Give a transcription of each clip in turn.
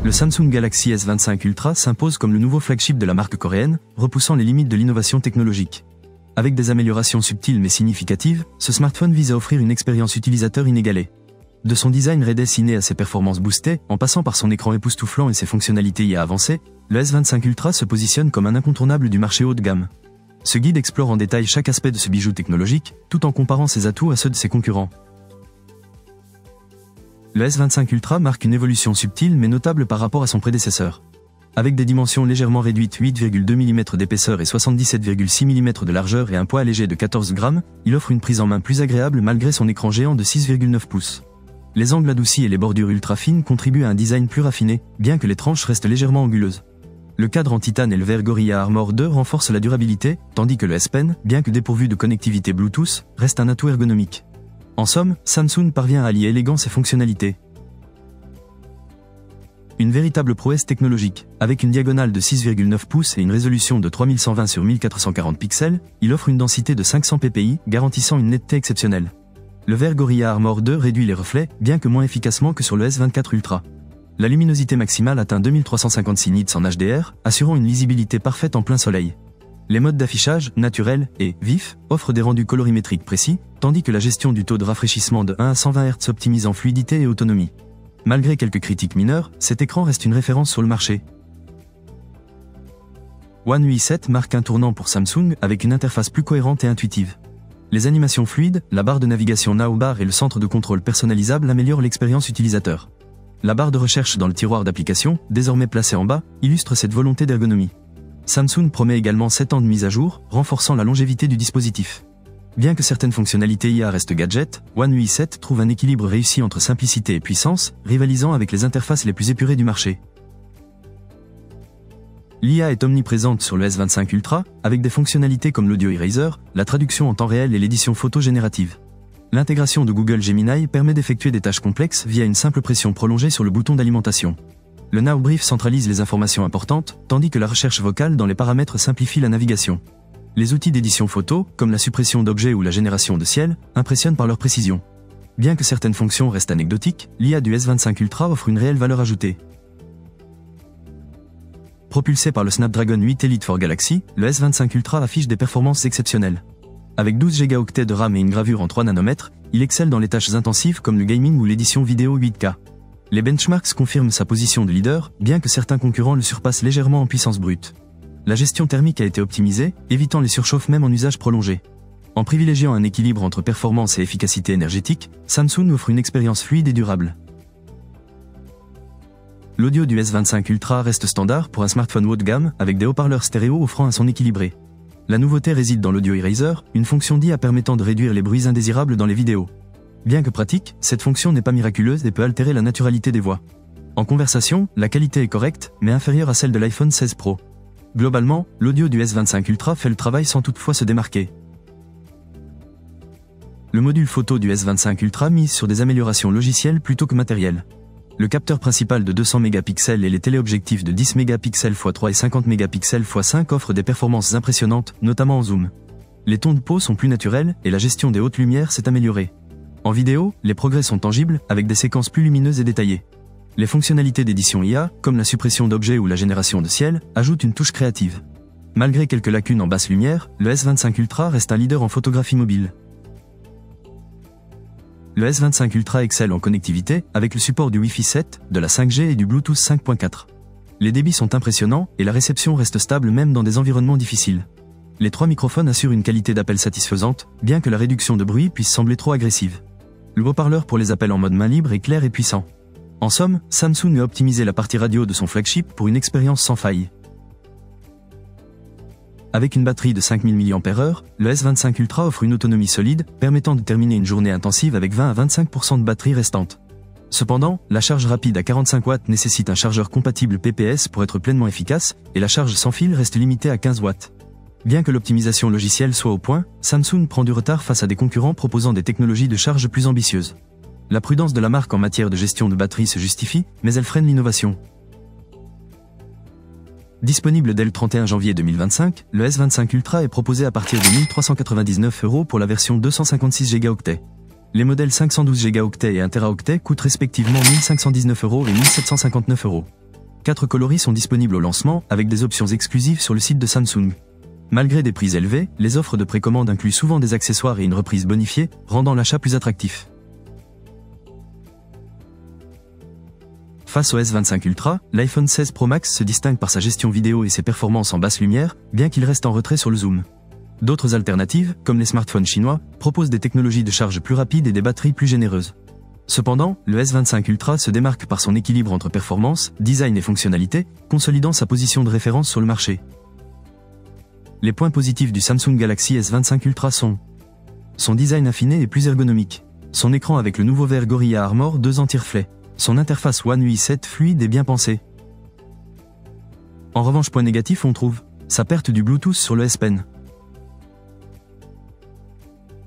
Le Samsung Galaxy S25 Ultra s'impose comme le nouveau flagship de la marque coréenne, repoussant les limites de l'innovation technologique. Avec des améliorations subtiles mais significatives, ce smartphone vise à offrir une expérience utilisateur inégalée. De son design redessiné à ses performances boostées, en passant par son écran époustouflant et ses fonctionnalités IA avancées, le S25 Ultra se positionne comme un incontournable du marché haut de gamme. Ce guide explore en détail chaque aspect de ce bijou technologique, tout en comparant ses atouts à ceux de ses concurrents. Le S25 Ultra marque une évolution subtile mais notable par rapport à son prédécesseur. Avec des dimensions légèrement réduites, 8,2 mm d'épaisseur et 77,6 mm de largeur et un poids léger de 14 grammes, il offre une prise en main plus agréable malgré son écran géant de 6,9 pouces. Les angles adoucis et les bordures ultra fines contribuent à un design plus raffiné, bien que les tranches restent légèrement anguleuses. Le cadre en titane et le verre Gorilla Armor 2 renforcent la durabilité, tandis que le S Pen, bien que dépourvu de connectivité Bluetooth, reste un atout ergonomique. En somme, Samsung parvient à allier élégance et fonctionnalité. Une véritable prouesse technologique. Avec une diagonale de 6,9 pouces et une résolution de 3120 sur 1440 pixels, il offre une densité de 500 ppi, garantissant une netteté exceptionnelle. Le verre Gorilla Armor 2 réduit les reflets, bien que moins efficacement que sur le S24 Ultra. La luminosité maximale atteint 2356 nits en HDR, assurant une lisibilité parfaite en plein soleil. Les modes d'affichage, naturel et vif, offrent des rendus colorimétriques précis, tandis que la gestion du taux de rafraîchissement de 1 à 120 Hz optimise en fluidité et autonomie. Malgré quelques critiques mineures, cet écran reste une référence sur le marché. One UI 7 marque un tournant pour Samsung avec une interface plus cohérente et intuitive. Les animations fluides, la barre de navigation Navbar et le centre de contrôle personnalisable améliorent l'expérience utilisateur. La barre de recherche dans le tiroir d'application, désormais placée en bas, illustre cette volonté d'ergonomie. Samsung promet également 7 ans de mise à jour, renforçant la longévité du dispositif. Bien que certaines fonctionnalités IA restent gadgets, One UI 7 trouve un équilibre réussi entre simplicité et puissance, rivalisant avec les interfaces les plus épurées du marché. L'IA est omniprésente sur le S25 Ultra, avec des fonctionnalités comme l'audio eraser, la traduction en temps réel et l'édition photo générative. L'intégration de Google Gemini permet d'effectuer des tâches complexes via une simple pression prolongée sur le bouton d'alimentation. Le Now Brief centralise les informations importantes, tandis que la recherche vocale dans les paramètres simplifie la navigation. Les outils d'édition photo, comme la suppression d'objets ou la génération de ciel, impressionnent par leur précision. Bien que certaines fonctions restent anecdotiques, l'IA du S25 Ultra offre une réelle valeur ajoutée. Propulsé par le Snapdragon 8 Elite for Galaxy, le S25 Ultra affiche des performances exceptionnelles. Avec 12 Go de RAM et une gravure en 3 nanomètres, il excelle dans les tâches intensives comme le gaming ou l'édition vidéo 8K. Les benchmarks confirment sa position de leader, bien que certains concurrents le surpassent légèrement en puissance brute. La gestion thermique a été optimisée, évitant les surchauffes même en usage prolongé. En privilégiant un équilibre entre performance et efficacité énergétique, Samsung offre une expérience fluide et durable. L'audio du S25 Ultra reste standard pour un smartphone haut de gamme, avec des haut-parleurs stéréo offrant un son équilibré. La nouveauté réside dans l'audio eraser, une fonction d'IA permettant de réduire les bruits indésirables dans les vidéos. Bien que pratique, cette fonction n'est pas miraculeuse et peut altérer la naturalité des voix. En conversation, la qualité est correcte, mais inférieure à celle de l'iPhone 16 Pro. Globalement, l'audio du S25 Ultra fait le travail sans toutefois se démarquer. Le module photo du S25 Ultra mise sur des améliorations logicielles plutôt que matérielles. Le capteur principal de 200 mégapixels et les téléobjectifs de 10 mégapixels x 3 et 50 mégapixels x 5 offrent des performances impressionnantes, notamment en zoom. Les tons de peau sont plus naturels et la gestion des hautes lumières s'est améliorée. En vidéo, les progrès sont tangibles, avec des séquences plus lumineuses et détaillées. Les fonctionnalités d'édition IA, comme la suppression d'objets ou la génération de ciel, ajoutent une touche créative. Malgré quelques lacunes en basse lumière, le S25 Ultra reste un leader en photographie mobile. Le S25 Ultra excelle en connectivité, avec le support du Wi-Fi 7, de la 5G et du Bluetooth 5.4. Les débits sont impressionnants, et la réception reste stable même dans des environnements difficiles. Les 3 microphones assurent une qualité d'appel satisfaisante, bien que la réduction de bruit puisse sembler trop agressive. Le haut-parleur pour les appels en mode main libre est clair et puissant. En somme, Samsung a optimisé la partie radio de son flagship pour une expérience sans faille. Avec une batterie de 5000 mAh, le S25 Ultra offre une autonomie solide, permettant de terminer une journée intensive avec 20 à 25% de batterie restante. Cependant, la charge rapide à 45 watts nécessite un chargeur compatible PPS pour être pleinement efficace, et la charge sans fil reste limitée à 15 watts. Bien que l'optimisation logicielle soit au point, Samsung prend du retard face à des concurrents proposant des technologies de charge plus ambitieuses. La prudence de la marque en matière de gestion de batterie se justifie, mais elle freine l'innovation. Disponible dès le 31 janvier 2025, le S25 Ultra est proposé à partir de 1 399 € pour la version 256 Go. Les modèles 512 Go et 1 TB coûtent respectivement 1 519 € et 1 759 €. 4 coloris sont disponibles au lancement avec des options exclusives sur le site de Samsung. Malgré des prix élevés, les offres de précommande incluent souvent des accessoires et une reprise bonifiée, rendant l'achat plus attractif. Face au S25 Ultra, l'iPhone 16 Pro Max se distingue par sa gestion vidéo et ses performances en basse lumière, bien qu'il reste en retrait sur le zoom. D'autres alternatives, comme les smartphones chinois, proposent des technologies de charge plus rapides et des batteries plus généreuses. Cependant, le S25 Ultra se démarque par son équilibre entre performance, design et fonctionnalité, consolidant sa position de référence sur le marché. Les points positifs du Samsung Galaxy S25 Ultra sont son design affiné et plus ergonomique, son écran avec le nouveau verre Gorilla Armor 2 anti-reflet, son interface One UI 7 fluide et bien pensée. En revanche, point négatif, on trouve sa perte du Bluetooth sur le S Pen.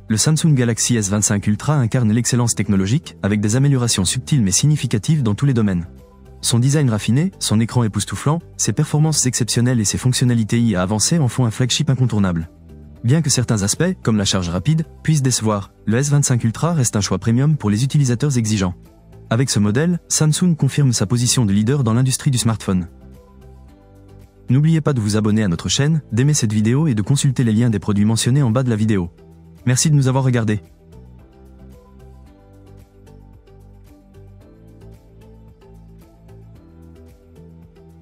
Le Samsung Galaxy S25 Ultra incarne l'excellence technologique, avec des améliorations subtiles mais significatives dans tous les domaines. Son design raffiné, son écran époustouflant, ses performances exceptionnelles et ses fonctionnalités IA avancées en font un flagship incontournable. Bien que certains aspects, comme la charge rapide, puissent décevoir, le S25 Ultra reste un choix premium pour les utilisateurs exigeants. Avec ce modèle, Samsung confirme sa position de leader dans l'industrie du smartphone. N'oubliez pas de vous abonner à notre chaîne, d'aimer cette vidéo et de consulter les liens des produits mentionnés en bas de la vidéo. Merci de nous avoir regardés.